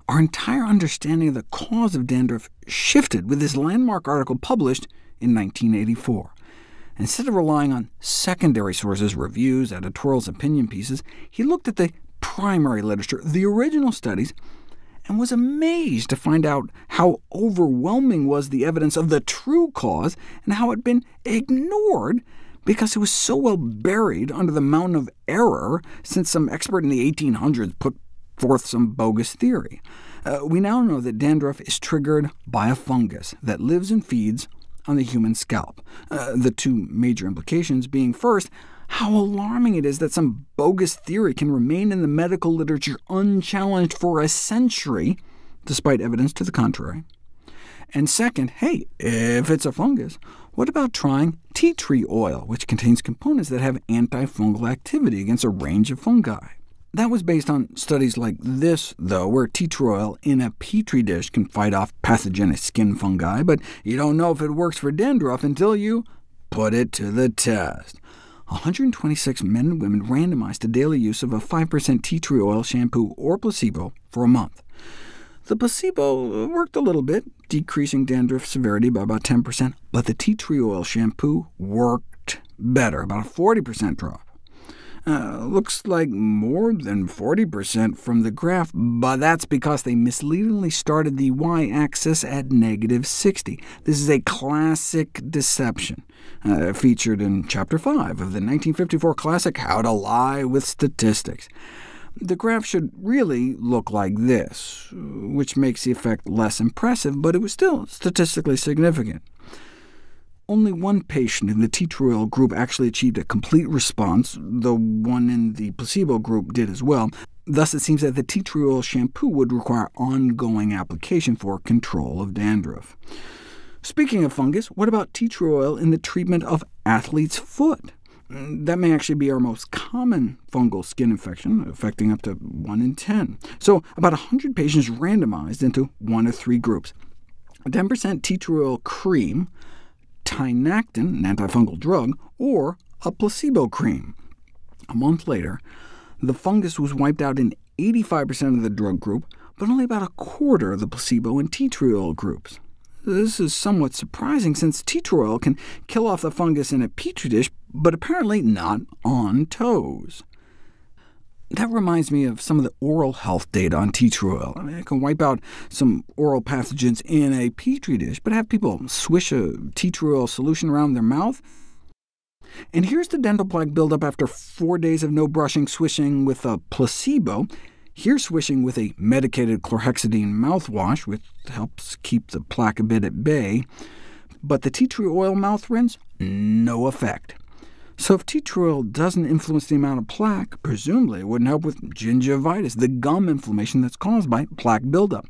our entire understanding of the cause of dandruff shifted with this landmark article published in 1984. Instead of relying on secondary sources, reviews, editorials, opinion pieces, he looked at the primary literature, the original studies, and was amazed to find out how overwhelming was the evidence of the true cause, and how it had been ignored because it was so well buried under the mountain of error since some expert in the 1800s put forth some bogus theory. We now know that dandruff is triggered by a fungus that lives and feeds on the human scalp, the two major implications being, first, how alarming it is that some bogus theory can remain in the medical literature unchallenged for a century, despite evidence to the contrary. And second, hey, if it's a fungus, what about trying tea tree oil, which contains components that have antifungal activity against a range of fungi? That was based on studies like this, though, where tea tree oil in a petri dish can fight off pathogenic skin fungi, but you don't know if it works for dandruff until you put it to the test. 126 men and women randomized to daily use of a 5% tea tree oil shampoo or placebo for a month. The placebo worked a little bit, decreasing dandruff severity by about 10%, but the tea tree oil shampoo worked better, about a 40% drop. Looks like more than 40% from the graph, but that's because they misleadingly started the y-axis at -60. This is a classic deception, featured in Chapter 5 of the 1954 classic How to Lie with Statistics. The graph should really look like this, which makes the effect less impressive, but it was still statistically significant. Only one patient in the tea tree oil group actually achieved a complete response, though one in the placebo group did as well. Thus, it seems that the tea tree oil shampoo would require ongoing application for control of dandruff. Speaking of fungus, what about tea tree oil in the treatment of athlete's foot? That may actually be our most common fungal skin infection, affecting up to 1 in 10. So about 100 patients randomized into one of three groups: 10% tea tree oil cream, Tinactin, an antifungal drug, or a placebo cream. A month later, the fungus was wiped out in 85% of the drug group, but only about a quarter of the placebo and tea tree oil groups. This is somewhat surprising, since tea tree oil can kill off the fungus in a petri dish, but apparently not on toes. That reminds me of some of the oral health data on tea tree oil. It can wipe out some oral pathogens in a petri dish, but have people swish a tea tree oil solution around their mouth? And here's the dental plaque buildup after 4 days of no brushing, swishing with a placebo. Here's swishing with a medicated chlorhexidine mouthwash, which helps keep the plaque a bit at bay. But the tea tree oil mouth rinse, no effect. So if tea tree oil doesn't influence the amount of plaque, presumably it wouldn't help with gingivitis, the gum inflammation that's caused by plaque buildup.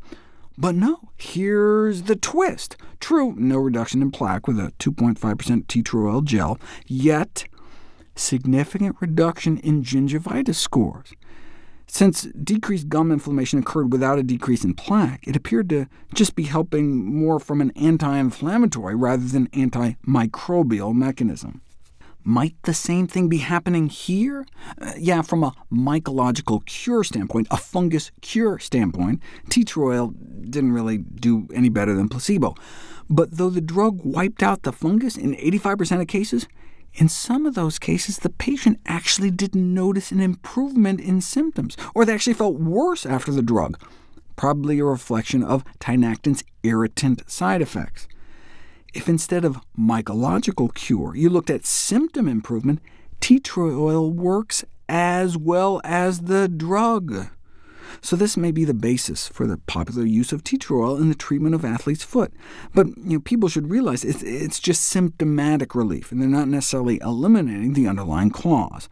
But no, here's the twist. True, no reduction in plaque with a 2.5% tea tree oil gel, yet significant reduction in gingivitis scores. Since decreased gum inflammation occurred without a decrease in plaque, it appeared to just be helping more from an anti-inflammatory rather than antimicrobial mechanism. Might the same thing be happening here? Yeah, from a mycological cure standpoint, a fungus cure standpoint, tea tree oil didn't really do any better than placebo. But though the drug wiped out the fungus in 85% of cases, in some of those cases the patient actually didn't notice an improvement in symptoms, or they actually felt worse after the drug, probably a reflection of Tinactin's irritant side effects. If instead of mycological cure you looked at symptom improvement, tea tree oil works as well as the drug. So this may be the basis for the popular use of tea tree oil in the treatment of athlete's foot. But people should realize it's just symptomatic relief, and they're not necessarily eliminating the underlying cause.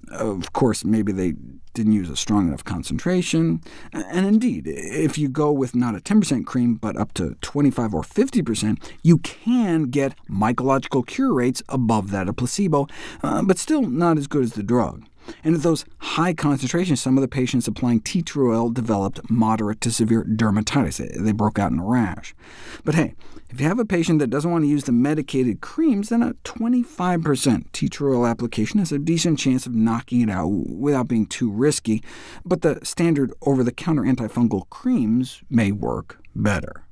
Of course, maybe they didn't use a strong enough concentration. And indeed, if you go with not a 10% cream, but up to 25 or 50%, you can get mycological cure rates above that of placebo, but still not as good as the drug. And at those high concentrations, some of the patients applying tea tree oil developed moderate to severe dermatitis. They broke out in a rash. But hey, if you have a patient that doesn't want to use the medicated creams, then a 25% tea tree oil application has a decent chance of knocking it out without being too risky, but the standard over-the-counter antifungal creams may work better.